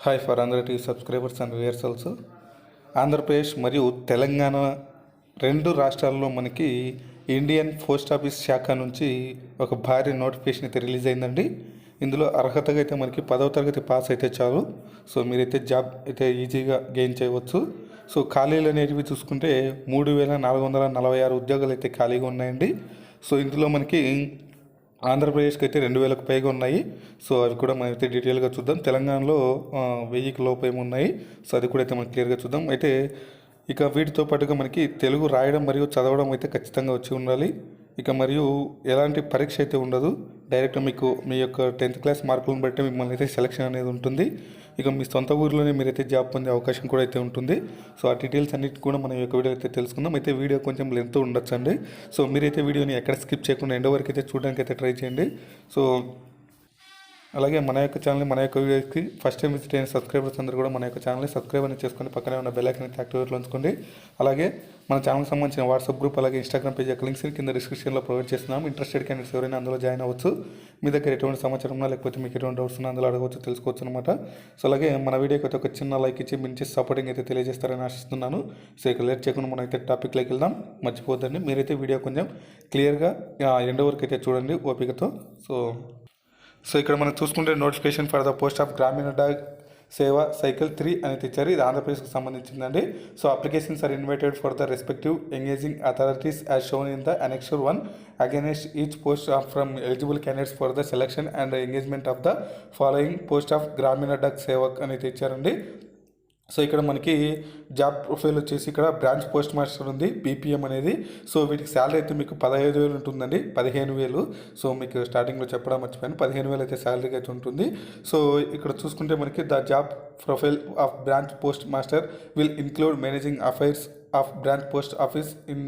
Hi for Andhra TV subscribers and viewers also. Andhra Pradesh మరియు తెలంగాణ రెండు రాష్ట్రాల్లో మనకి ఇండియన్ పోస్ట్ ఆఫీస్ శాఖ నుంచి ఒక భారీ నోటిఫికేషన్ అయితే రిలీజ్ అయిందండి. ఇందులో అర్హతగా అయితే మనకి 10వ తరగతి పాస్ అయితే చాలు. సో మీరైతే జాబ్ అయితే ఈజీగా గెయిన్ చేయవచ్చు. సో ఖాళీలు అనేవి చూసుకుంటే 3,446 ఉద్యోగాలు అయితే ఖాళీగా ఉన్నాయండి. సో ఇందులో మనకి ఆంధ్రప్రదేశ్కి అయితే 2,000కు పైగా ఉన్నాయి. సో అవి కూడా మనం అయితే డీటెయిల్గా చూద్దాం. తెలంగాణలో 1000కి లోపు ఏమి ఉన్నాయి. సో అది కూడా అయితే మనం క్లియర్గా చూద్దాం. అయితే ఇక వీటితో పాటుగా మనకి తెలుగు రాయడం మరియు చదవడం అయితే ఖచ్చితంగా వచ్చి ఉండాలి. ఇక మరియు ఎలాంటి పరీక్ష అయితే ఉండదు. డైరెక్ట్ మీకు మీ యొక్క 10th క్లాస్ మార్కులను బట్టి మిమ్మల్ని అయితే సెలక్షన్ అనేది ఉంటుంది. ఇక మీ సొంత ఊరిలోనే మీరైతే జాబ్ పొందే అవకాశం కూడా అయితే ఉంటుంది. సో ఆ డీటెయిల్స్ అన్నిటి కూడా మనం ఈ యొక్క వీడియో అయితే తెలుసుకుందాం. అయితే వీడియో కొంచెం లెంత్ ఉండొచ్చండి. సో మీరైతే వీడియోని ఎక్కడ స్కిప్ చేయకుండా ఎండ్ వరకు అయితే చూడడానికి అయితే ట్రై చేయండి. సో అలాగే మన యొక్క ఛానల్, మన యొక్క వీడియోకి ఫస్ట్ టైం విజిట్ అయిన సబ్స్క్రైబర్స్ అందరూ కూడా మన యొక్క ఛానల్ని సబ్స్క్రైబ్ అనేది చేసుకొని పక్కనే ఉన్న బెల్ ఐకాన్ అయితే యాక్టివేట్లో ఉంచుకోండి. అలాగే మన ఛానల్కి సంబంధించిన వాట్సాప్ గ్రూప్ అలాగే ఇన్స్టాగ్రామ్ పేజ్ యొక్క లింక్స్ కింద డిస్క్రిప్షన్లో ప్రొవైడ్ చేస్తున్నాం. ఇంట్రెస్టెడ్ క్యాండిడేట్స్ ఎవరైనా అందులో జాయిన్ అవ్వచ్చు. మీ దగ్గర ఎటువంటి సమాచారం ఉన్నా లేకపోతే మీకు ఎటువంటి డౌట్స్ ఉన్నా అందులో అడగవచ్చు, తెలుసుకోవచ్చు అనమాట. సో అలాగే మన వీడియోకి అయితే ఒక చిన్న లైక్ ఇచ్చి మంచి సపోర్టింగ్ అయితే తెలియజేస్తారని ఆశిస్తున్నాను. సో ఇక లేట్ చేయకుండా మనం అయితే టాపిక్లోకి వెళ్దాం. మర్చిపోద్దండి, మీరైతే వీడియో కొంచెం క్లియర్గా ఎండ్ వరకు అయితే చూడండి ఓపికతో. సో ఇక్కడ మనం చూసుకుంటే notification for the post of Gramin Dak Seva cycle 3 అనేది ఇచ్చారు. ఇది ఆంధ్రప్రదేశ్కి సంబంధించిందండి. So applications are invited for the respective engaging authorities as shown in the annexure 1 against each post from eligible candidates for the selection and engagement of the following post of Gramin Dak Sevak అనేది ఇచ్చారండి. So ఇక్కడ మనకి job profile వచ్చేసి ఇక్కడ branch post master ఉంది, BPM అనేది. So వీటికి salary అయితే మీకు 15,000 ఉంటుందండి, 15,000. సో మీకు స్టార్టింగ్లో చెప్పడం మర్చిపోయాను, 15,000 అయితే శాలరీకి అయితే ఉంటుంది. సో ఇక్కడ చూసుకుంటే మనకి the job profile of branch post master will include managing affairs of branch post office in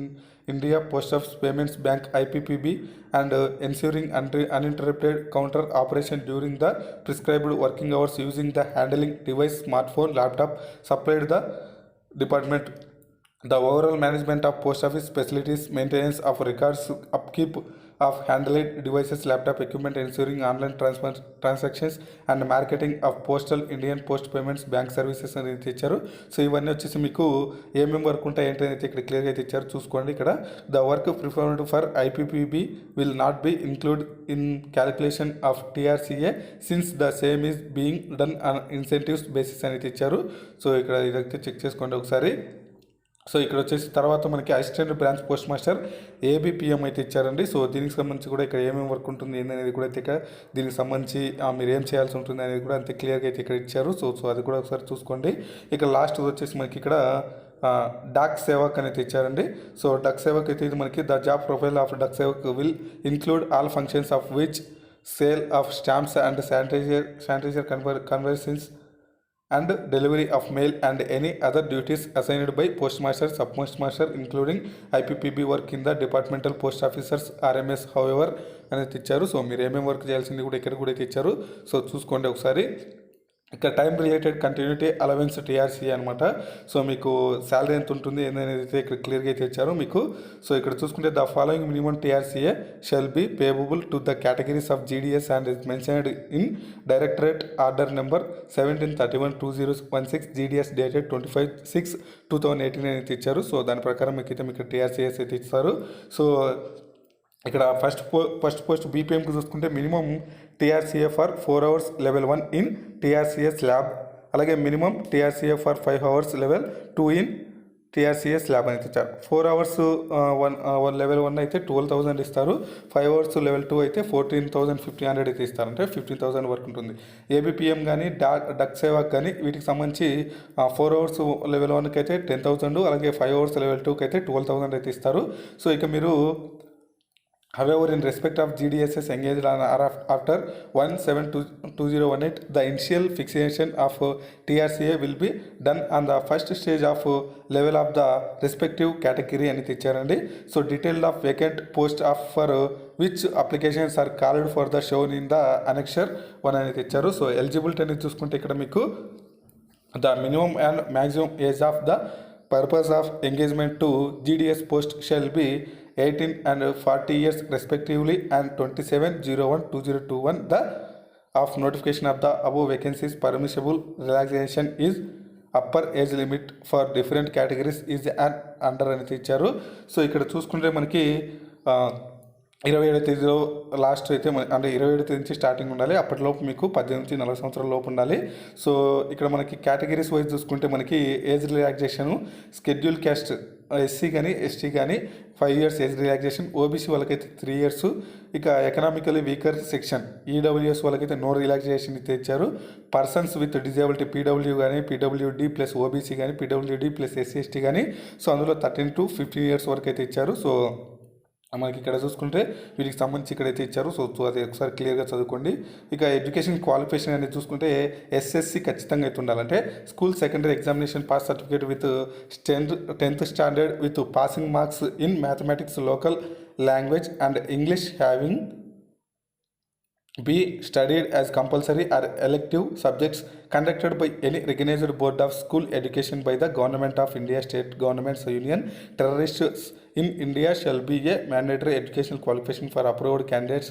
India Post Office Payments Bank IPPB and ensuring uninterrupted counter operation during the prescribed working hours using the handling device, smartphone, laptop supplied the department. The overall management of post office facilities, maintenance of records, upkeep of handheld devices, laptop equipment, ensuring online transactions and marketing of postal Indian Post Payments Bank services అనేది ఇచ్చారు. So ఇవన్నీ వచ్చేసి మీకు ఏమేమి work ఉంటాయి ఏంటనేది ఇక్కడ క్లియర్గా అయితే ఇచ్చారు. చూసుకోండి. ఇక్కడ the work preferred for IPPB will not be include in calculation of TRCA since the same is being done on incentives basis అనేది ఇచ్చారు. సో ఇక్కడ ఇదైతే చెక్ చేసుకోండి ఒకసారి. సో ఇక్కడ వచ్చేసి తర్వాత మనకి assistant branch post master ABPM అయితే ఇచ్చారండి. సో దీనికి సంబంధించి కూడా ఇక్కడ ఏమేమి వర్క్ ఉంటుంది ఏంటనేది కూడా అయితే ఇక్కడ దీనికి సంబంధించి మీరు ఏం చేయాల్సి ఉంటుంది అనేది కూడా అంతే క్లియర్గా అయితే ఇక్కడ ఇచ్చారు. సో అది కూడా ఒకసారి చూసుకోండి. ఇక లాస్ట్ వచ్చేసి మనకి ఇక్కడ డాక్ సేవక్ అనేది ఇచ్చారండి. సో డక్ సేవక్ అయితే ఇది మనకి the job profile of Dak Sevak will include all functions of which sale of stamps and sanitiser conversions and delivery of mail and any other duties assigned by postmaster, subpostmaster including IPPB work in the departmental post officers RMS however అనేది ఇచ్చారు. So మీరు ఏమేమి work చేయాల్సింది కూడా ఇక్కడ కూడా అయితే ఇచ్చారు. సో చూసుకోండి ఒకసారి. ఇక్కడ time related continuity allowance TRC అనమాట. సో మీకు శాలరీ ఎంత ఉంటుంది ఏంటనేది అయితే ఇక్కడ క్లియర్గా అయితే ఇచ్చారు మీకు. సో ఇక్కడ చూసుకుంటే the following minimum TRCA shall be payable to the categories of GDS and is mentioned in directorate order number 1731/2016 GDS dated 25/6/2018 అయితే ఇచ్చారు. సో దాని ప్రకారం మీకు టీఆర్సీఎస్ అయితే ఇస్తారు. సో ఇక్కడ ఫస్ట్ పోస్ట్ బీపీఎంకి చూసుకుంటే minimum TRCA for 4 hours level 1 in TRCS lab, అలాగే minimum TRCA for 5 hours level 2 in TRCS lab అనేది ఇచ్చారు. 4 hours లెవెల్ 1 అయితే 12,000 ఇస్తారు, 5 hours లెవెల్ 2 అయితే 14,500 అయితే ఇస్తారు, అంటే 15,000 వరకు ఉంటుంది. ఏబిపిఎం కానీ డక్ సేవాక్ కానీ వీటికి సంబంధించి 4 hours లెవెల్ 1కి అయితే 10,000, అలాగే 5 hours లెవెల్ 2కి అయితే 12,000 అయితే ఇస్తారు. సో ఇక మీరు however in respect of GDSS engaged on or after 1/7/2018 the initial fixation of TRCA will be done on the first stage of level of the respective category అని ఇచ్చారండి. So detailed of vacant post of for which applications are called for the shown in the annexure 1 అనేది ఇచ్చారు. So eligibility అనేది చూసుకుంటే ఇక్కడ మీకు the minimum and maximum age of the purpose of engagement to GDS post shall be 18 and 40 years respectively and 27/01/2021 the of notification off the above vacancies permissible relaxation is upper age limit for different categories is and under అనేది ఇచ్చారు. So ఇక్కడ చూసుకుంటే మనకి 27వ తేదీలో last అయితే అంటే 27వ తేదీ నుంచి స్టార్టింగ్ ఉండాలి. అప్పటిలోపు మీకు 18 నుంచి 40 సంవత్సరాల లోపు ఉండాలి. సో ఇక్కడ మనకి కేటగిరీస్ వైజ్ చూసుకుంటే మనకి age relaxation schedule caste SC కానీ ఎస్టీ కానీ 5 years ఏజ్ రిలాక్సేషన్, ఓబీసీ వాళ్ళకైతే 3 years, ఇక ఎకనామికలీ వీకర్ సెక్షన్ ఈడబ్ల్యూఎస్ వాళ్ళకైతే నో రిలాక్సేషన్ అయితే ఇచ్చారు. పర్సన్స్ విత్ డిజేబిలిటీ పీడబ్ల్యూ కానీ పీడబ్ల్యూడి ప్లస్ ఓబీసీ కానీ పీడబ్ల్యూడి ప్లస్ ఎస్సీ ఎస్టీ కానీ సో అందులో 13 to 15 years వరకు అయితే ఇచ్చారు. సో మనకి ఇక్కడ చూసుకుంటే వీటికి సంబంధించి ఇక్కడైతే ఇచ్చారు. సో అది ఒకసారి క్లియర్గా చదువుకోండి. ఇక ఎడ్యుకేషన్ క్వాలిఫికేషన్ అనేది చూసుకుంటే ఎస్ఎస్సి ఖచ్చితంగా అయితే ఉండాలంటే school secondary examination pass certificate with 10th standard with passing marks in mathematics, local language and English having be studied as compulsory or elective subjects conducted by any recognized board of school education by the government of India, state governments, union terrorists in India shall be a mandatory educational qualification for approved candidates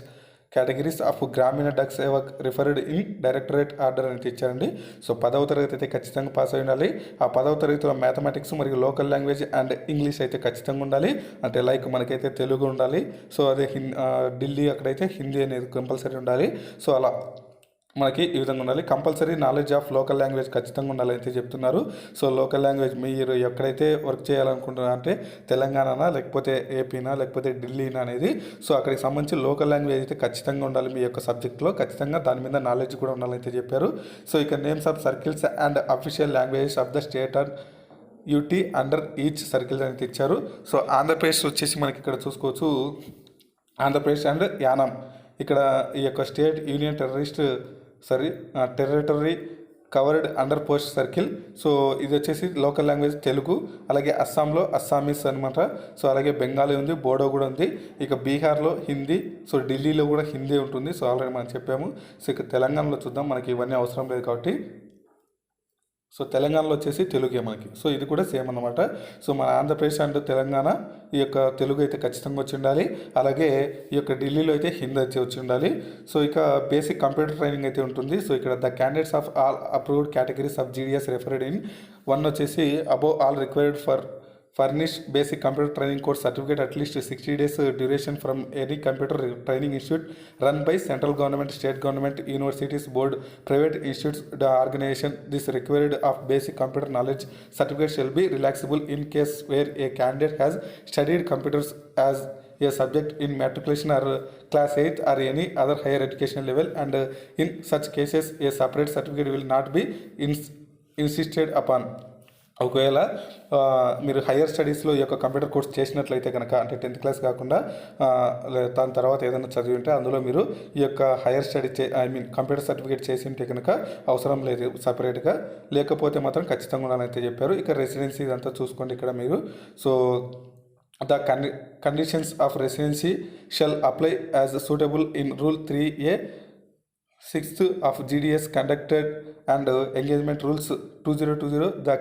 categories of Gramin Dak Sevak referred in directorate order అని ఇచ్చారండి. So 10వ తరగతి అయితే ఖచ్చితంగా pass అయి ఉండాలి. ఆ 10వ తరగతిలో మ్యాథమెటిక్స్ మరియు లోకల్ లాంగ్వేజ్ అండ్ ఇంగ్లీష్ అయితే ఖచ్చితంగా ఉండాలి. అంటే లైక్ మనకైతే తెలుగు ఉండాలి. సో అదే ఢిల్లీ అక్కడైతే హిందీ అనేది కంపల్సరీ ఉండాలి. సో అలా మనకి ఈ విధంగా ఉండాలి. Compulsory knowledge of local language ఖచ్చితంగా ఉండాలి అయితే చెప్తున్నారు. సో లోకల్ లాంగ్వేజ్ మీరు ఎక్కడైతే వర్క్ చేయాలనుకుంటున్నా అంటే తెలంగాణనా లేకపోతే ఏపీనా లేకపోతే ఢిల్లీనా అనేది సో అక్కడికి సంబంధించి లోకల్ లాంగ్వేజ్ అయితే ఖచ్చితంగా ఉండాలి. మీ యొక్క సబ్జెక్ట్లో ఖచ్చితంగా దాని మీద నాలెడ్జ్ కూడా ఉండాలైతే చెప్పారు. సో ఇక names of circles and official languages of the state and UT under each circle అనేది ఇచ్చారు. సో ఆంధ్రప్రదేశ్ వచ్చేసి మనకి ఇక్కడ చూసుకోవచ్చు ఆంధ్రప్రదేశ్ అండ్ యానాం ఇక్కడ ఈ యొక్క state union territory covered under post circle. So ఇది వచ్చేసి లోకల్ లాంగ్వేజ్ తెలుగు, అలాగే అస్సాంలో అస్సామీస్ అనమాట. సో అలాగే బెంగాలీ ఉంది, బోడో కూడా ఉంది. ఇక బీహార్లో హిందీ, సో ఢిల్లీలో కూడా హిందీ ఉంటుంది. సో ఆల్రెడీ మనం చెప్పాము. సో ఇక తెలంగాణలో చూద్దాం, మనకి ఇవన్నీ అవసరం లేదు కాబట్టి. సో తెలంగాణలో వచ్చేసి తెలుగే మనకి. సో ఇది కూడా సేమ్ అన్నమాట. సో మన ఆంధ్రప్రదేశ్ అండ్ తెలంగాణ ఈ యొక్క తెలుగు అయితే ఖచ్చితంగా వచ్చి ఉండాలి. అలాగే ఈ యొక్క ఢిల్లీలో అయితే హిందీ వచ్చి ఉండాలి. సో ఇక బేసిక్ కంప్యూటర్ ట్రైనింగ్ అయితే ఉంటుంది. సో ఇక్కడ the candidates of all approved categories of GDS referred in 1 వచ్చేసి above all required for furnish basic computer training course certificate at least 60 days duration from any computer training institute run by central government, state government, universities, board, private institutes, the organization. This required of basic computer knowledge certificate shall be relaxable in case where a candidate has studied computers as a subject in matriculation or class 8 or any other higher education level, and in such cases a separate certificate will not be insisted upon. ఒకవేళ మీరు higher స్టడీస్లో ఈ యొక్క computer course చేసినట్లయితే కనుక అంటే 10th class కాకుండా దాని తర్వాత ఏదైనా చదివి ఉంటే అందులో మీరు ఈ యొక్క హయ్యర్ స్టడీ కంప్యూటర్ సర్టిఫికేట్ చేసి ఉంటే కనుక అవసరం లేదు సపరేట్గా, లేకపోతే మాత్రం ఖచ్చితంగా ఉండాలని చెప్పారు. ఇక రెసిడెన్సీ ఇదంతా చూసుకోండి ఇక్కడ మీరు. So the conditions of residency shall apply as suitable in rule 3A 6th of GDS conducted and engagement rules 2020. The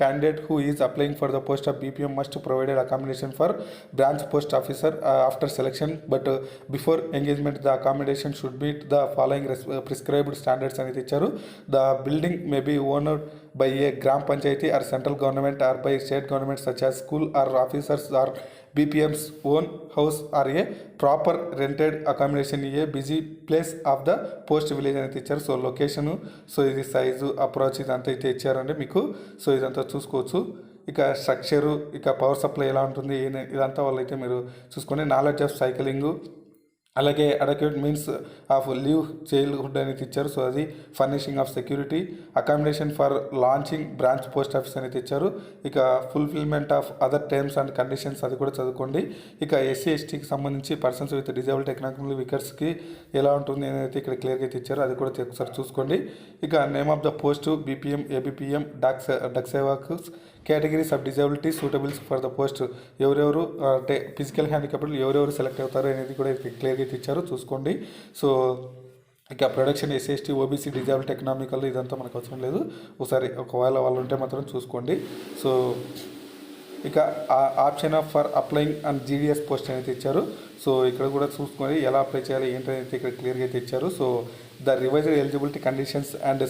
candidate who is applying for the post of BPM must provide accommodation for branch post officer after selection, but before engagement the accommodation should meet the following prescribed standards అనేది ఇచ్చారు. The building may be owned by a gram panchayati or central government or by state government such as school or officers or BPM's own house or a proper rented accommodation in a busy place of the post village అనేది ఇచ్చారు. So location, so ఇది size, approach ఇదంతా అయితే ఇచ్చారండి మీకు. So ఇదంతా చూసుకోవచ్చు. ఇక స్ట్రక్చరు, ఇక పవర్ సప్లై ఎలా ఉంటుంది ఇదంతా వాళ్ళైతే మీరు చూసుకొని నాలెడ్జ్ ఆఫ్ సైక్లింగు, అలాగే అడక్యూట్ మీన్స్ ఆఫ్ లీవ్ చైల్డ్హుడ్ అనేది ఇచ్చారు. సో అది furnishing of security, accommodation for launching branch post office అనేది ఇచ్చారు. ఇక fulfilment of other terms and conditions అది కూడా చదువుకోండి. ఇక ఎస్సీ ఎస్టీకి సంబంధించి పర్సన్స్ విత్ డిజేబిలిటీ ఎకనామికల్ వీకర్స్కి ఎలా ఉంటుంది అనేది ఇక్కడ క్లియర్గా అయితే ఇచ్చారు. అది కూడా ఒకసారి చూసుకోండి. ఇక name of the post BPM, ABPM, Dak Sevak, categories of disability suitables for the post, ఎవరెవరు అంటే ఫిజికల్ హ్యాండిక్యాప్డ్ ఎవరెవరు సెలెక్ట్ అవుతారు అనేది కూడా క్లియర్గా అయితే ఇచ్చారు, చూసుకోండి. సో ఇక production SC ST OBC disability economical ఇదంతా మనకు అవసరం లేదు. ఒకసారి ఒకవేళ వాళ్ళు ఉంటే మాత్రం చూసుకోండి. సో ఇక option of for applying and GDS post అనేది ఇచ్చారు. సో ఇక్కడ కూడా చూసుకొని ఎలా అప్లై చేయాలి ఏంటనేది ఇక్కడ క్లియర్గా అయితే ఇచ్చారు. So the revised eligibility conditions and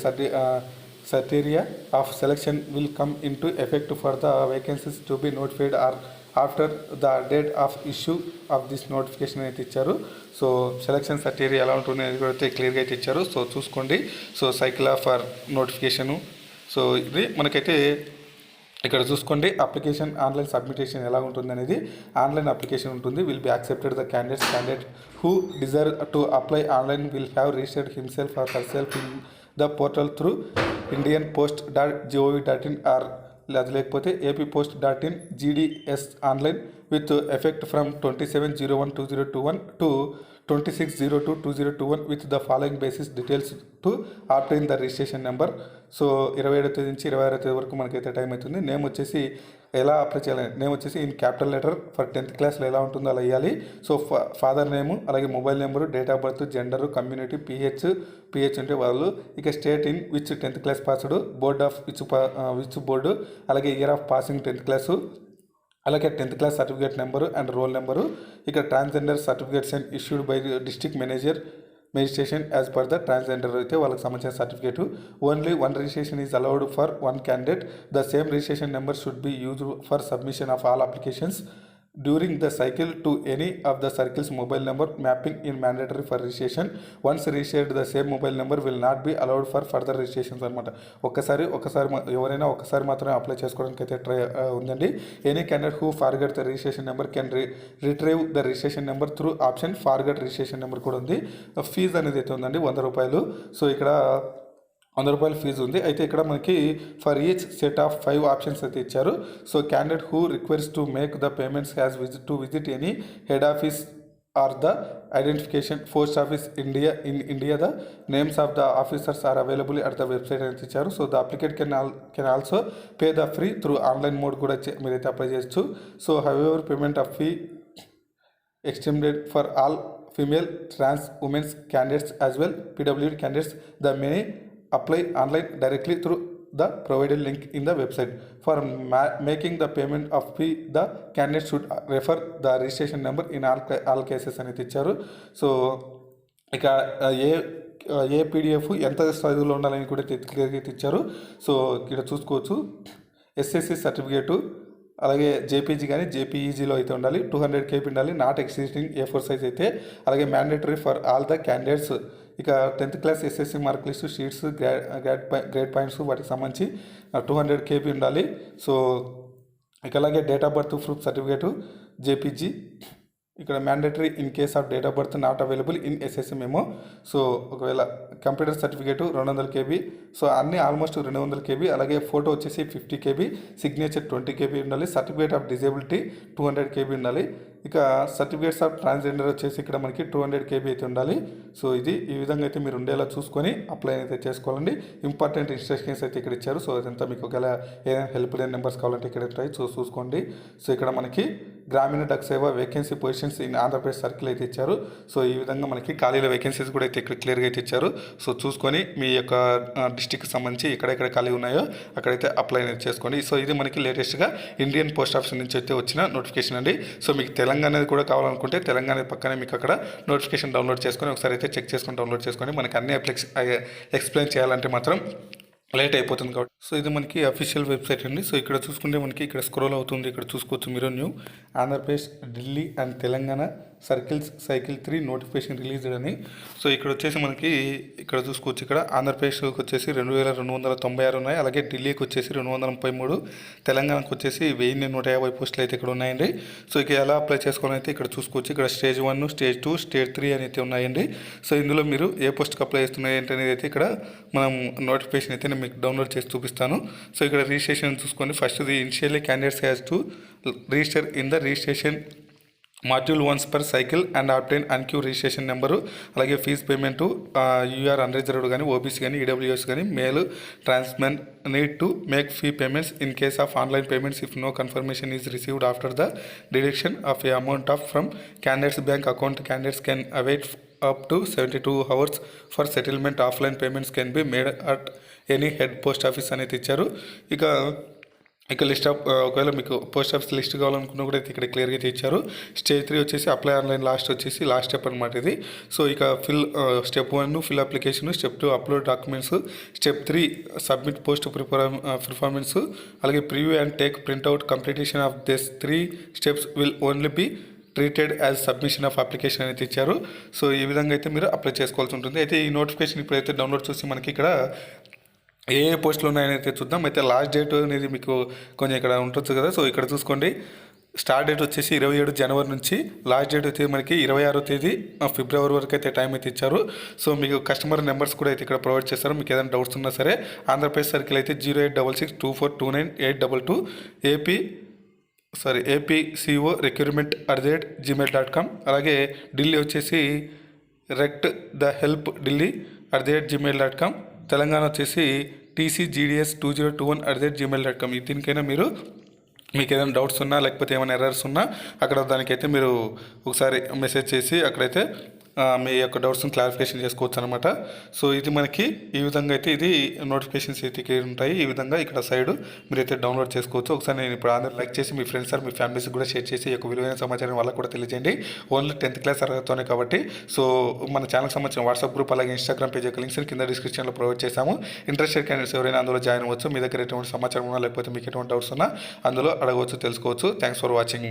criteria of selection will come into effect for the vacancies to be notified or after the date of issue of this notification అయితే ఇచ్చారు. సో సెలక్షన్ క్రైటీరియా ఎలా ఉంటుంది అనేది కూడా అయితే క్లియర్గా అయితే ఇచ్చారు. సో చూసుకోండి. So cycle of for notification. So ఇది మనకైతే ఇక్కడ చూసుకోండి. అప్లికేషన్ ఆన్లైన్ సబ్మిటేషన్ ఎలా ఉంటుంది అనేది ఆన్లైన్ అప్లికేషన్ ఉంటుంది. Will be accepted the candidate who desire to apply online will have registered himself or herself in the portal through indianpost.gov.in or లేకపోతే appost.in GDS online with effect from 27/01/2021 to 26/02/2021 with the following basis details to obtain the registration number. So 27వ తేదీ నుంచి 26వ తేదీ వరకు మనకైతే time అవుతుంది. Name వచ్చేసి ఎలా అప్లై చేయాలి, నేమ్ వచ్చేసి in capital letter for 10th క్లాస్లో ఎలా ఉంటుందో అలా వేయాలి. సో ఫాదర్ నేము, అలాగే mobile number, date of birth, gender, community, PH అంటే వాళ్ళు, ఇక state in which 10th class passed, board of which board, అలాగే year of passing 10th class, అలాగే 10th class certificate number and roll number, ఇక transgender certificates and issued by district magistrate as per the transgender అయితే వాళ్ళకి సంబంధించిన certificate. Only one registration is allowed for one candidate. The same registration number should be used for submission of all applications during the cycle to any of the circles mobile number mapping in mandatory for registration. Once registered the same mobile number will not be allowed for further registrations అనమాట. ఒకసారి ఎవరైనా ఒకసారి మాత్రమే apply చేసుకోవడానికి అయితే try ఉందండి. Any candidate who forget the registration number can retrieve the registration number through option forget registration number కూడా ఉంది. ఫీజు అనేది అయితే ఉందండి 100 రూపాయలు. సో ఇక్కడ 100 రూపాయల ఫీజు ఉంది. అయితే ఇక్కడ మనకి for each set of 5 options అయితే ఇచ్చారు. So candidate who requires to make the payments has visit any head office or the identification post office India the names of the officers are available at the website అయితే ఇచ్చారు. So the applicant can also pay the free through online mode కూడా మీరైతే apply చేయొచ్చు. So however payment of fee extended for all female trans women's candidates as well PWD candidates. The may apply online directly through the provided link in the website. For making the payment of fee, the candidate should refer the registration number in all cases అనేది ఇచ్చారు. So ఇక ఏ PDF ఎంత సైజులో ఉండాలని కూడా క్లియర్గా ఇచ్చారు. So ఇక్కడ చూసుకోవచ్చు. ఎస్ఎస్సి సర్టిఫికేటు, అలాగే జేపీజీ కానీ జేపీఈజీలో అయితే ఉండాలి. 200 KB ఉండాలి. నాట్ ఎక్సిస్టింగ్ A4 సైజ్ అయితే. అలాగే mandatory for all the candidates. ఇక 10th class SSC mark list, sheets, grade points వాటికి సంబంధించి 200 KB ఉండాలి. సో ఇక అలాగే date of birth proof certificate JPG. ఇక్కడ mandatory in case of date of birth not available in SSC memo. So ఒకవేళ computer certificate 200 KB. So అన్నీ almost 200 KB. అలాగే photo వచ్చేసి 50 KB, సిగ్నేచర్ 20 KB ఉండాలి. Certificate of disability 200 KB ఉండాలి. ఇక certificates of transgender వచ్చేసి ఇక్కడ మనకి 200 KB అయితే ఉండాలి. సో ఈ విధంగా అయితే మీరు ఉండేలా చూసుకొని అప్లై అయితే చేసుకోవాలండి. ఇంపార్టెంట్ ఇన్స్ట్రక్షన్స్ అయితే ఇక్కడ ఇచ్చారు. సో అదంతా మీకు ఒకవేళ ఏదైనా హెల్ప్ లైన్ నెంబర్స్ కావాలంటే ఇక్కడ ట్రై చూసుకోండి. సో ఇక్కడ మనకి గ్రామీణ డక్ సేవ vacancy positions in Andhra Pradesh circle అయితే ఇచ్చారు. సో ఈ విధంగా మనకి ఖాళీల వేకెన్సీస్ కూడా అయితే ఇక్కడ క్లియర్గా అయితే ఇచ్చారు. సో చూసుకొని మీ యొక్క డిస్టిక్కి సంబంధించి ఎక్కడెక్కడ ఖాళీ ఉన్నాయో అక్కడైతే అప్లై అనేది చేసుకోండి. సో ఇది మనకి లేటెస్ట్గా ఇండియన్ పోస్ట్ ఆఫీస్ నుంచి అయితే వచ్చిన నోటిఫికేషన్ అండి. సో మీకు తెలంగాణది కూడా కావాలనుకుంటే తెలంగాణ పక్కనే మీకు అక్కడ నోటిఫికేషన్ డౌన్లోడ్ చేసుకొని ఒకసారి అయితే చెక్ చేసుకొని డౌన్లోడ్ చేసుకొని మనకి అన్ని ఎక్స్ప్లెయిన్ చేయాలంటే మాత్రం లేట్ అయిపోతుంది కాబట్టి. సో ఇది మనకి అఫీషియల్ వెబ్సైట్ అండి. సో ఇక్కడ చూసుకుంటే మనకి ఇక్కడ స్క్రోల్ అవుతుంది. ఇక్కడ చూసుకోవచ్చు మీరు new Andhra Pradesh, Delhi and Telangana circles cycle 3 notification released అని. సో ఇక్కడ వచ్చేసి మనకి ఇక్కడ చూసుకోవచ్చు. ఇక్కడ ఆంధ్రప్రదేశ్కి వచ్చేసి 2296 ఉన్నాయి. అలాగే ఢిల్లీకి వచ్చేసి 233, తెలంగాణకు వచ్చేసి 1150 పోస్టులు అయితే ఇక్కడ ఉన్నాయండి. సో ఇక ఎలా అప్లై చేసుకోవాలని అయితే ఇక్కడ చూసుకోవచ్చు. ఇక్కడ స్టేజ్ 1, స్టేజ్ 2, స్టేజ్ 3 అని అయితే ఉన్నాయండి. సో ఇందులో మీరు ఏ పోస్ట్కి అప్లై చేస్తున్నాయి ఏంటనేది అయితే ఇక్కడ మనం నోటిఫికేషన్ అయితే నేను మీకు డౌన్లోడ్ చేసి చూపిస్తాను. సో ఇక్కడ రిజిస్ట్రేషన్ చూసుకోండి. First the initially candidates has to register in the registration module once per cycle and obtain unique registration number. అలాగే ఫీజ్ పేమెంటు యూఆర్ అన్రిజర్వ్డ్ కానీ, ఓబీసీ కానీ, ఈడబ్ల్యూఎస్ కానీ, male transmen need to make fee payments in case of online payments if no confirmation is received after the deduction of a amount of from candidates bank account. Candidates can await up to 72 hours for settlement. Offline payments can be made at any head post office అనేది ఇచ్చారు. ఇక ఇక list of ఒకవేళ మీకు post office list కావాలనుకున్నా కూడా అయితే ఇక్కడ క్లియర్గా అయితే ఇచ్చారు. స్టేజ్ 3 వచ్చేసి అప్లై ఆన్లైన్, లాస్ట్ వచ్చేసి లాస్ట్ స్టెప్ అనమాట ఇది. సో ఇక step 1 fill application, step 2 upload documents, step 3 submit post performance, అలాగే preview and take printout. Completion of this 3 steps will only be treated as submission of application అయితే ఇచ్చారు. So ఈ విధంగా అయితే మీరు అప్లై చేసుకోవాల్సి ఉంటుంది. అయితే ఈ నోటిఫికేషన్ ఇప్పుడైతే డౌన్లోడ్ చూసి మనకి ఇక్కడ ఏ పోస్టులు ఉన్నాయని అయితే చూద్దాం. అయితే లాస్ట్ డేట్ అనేది మీకు కొంచెం ఇక్కడ ఉంటుంది కదా, సో ఇక్కడ చూసుకోండి. స్టార్ట్ డేట్ వచ్చేసి 27 జనవరి నుంచి, లాస్ట్ డేట్ వచ్చి మనకి 26వ తేదీ ఫిబ్రవరి వరకు అయితే టైం అయితే ఇచ్చారు. సో మీకు కస్టమర్ నెంబర్స్ కూడా అయితే ఇక్కడ ప్రొవైడ్ చేస్తారు. మీకు ఏదైనా డౌట్స్ ఉన్నా సరే ఆంధ్రప్రదేశ్ సర్కిల్ అయితే 08662429822 APCO recruitment@gmail.com. అలాగే ఢిల్లీ వచ్చేసి రెక్ట్ the help Delhi @gmail.com. Telangana వచ్చేసి TCGDS2021@gmail.com. ఈ దీనికైనా మీకు ఏదైనా డౌట్స్ ఉన్నా లేకపోతే ఏమైనా ఎర్రర్స్ ఉన్నా అక్కడ దానికైతే మీరు ఒకసారి మెసేజ్ చేసి అక్కడైతే మీ యొక్క డౌట్స్ని క్లారిఫికేషన్ చేసుకోవచ్చు అనమాట. సో ఇది మనకి ఈ విధంగా అయితే ఇది నోటిఫికేషన్స్ అయితే ఉంటాయి. ఈ విధంగా ఇక్కడ సైడ్ మీరైతే డౌన్లోడ్ చేసుకోవచ్చు. ఒకసారి నేను ఇప్పుడు అందరూ లైక్ చేసి మీ ఫ్రెండ్స్ మీ ఫ్యామిలీస్ కూడా షేర్ చేసి ఈ యొక్క విలువైన సమాచారం వాళ్ళకు కూడా తెలియజేయండి. ఓన్లీ 10th క్లాస్ అర్హతతోనే కాబట్టి. సో మన ఛానల్కి సంబంధించిన వాట్సాప్ గ్రూప్ అలాగే ఇన్స్టాగ్రామ్ పేజ్ యొక్క లింక్స్ కింద డిస్క్రిప్షన్లో ప్రొవైడ్ చేశాము. ఇంట్రెస్టెడ్ క్యాండిడేట్స్ ఎవరైనా అందులో జాయిన్ అవ్వచ్చు. మీ దగ్గర ఎటువంటి సమాచారం ఉన్నా లేకపోతే మీకు ఎటువంటి డౌట్స్ ఉన్నా అందులో అడగవచ్చు, తెలుసుకోవచ్చు. Thanks for watching.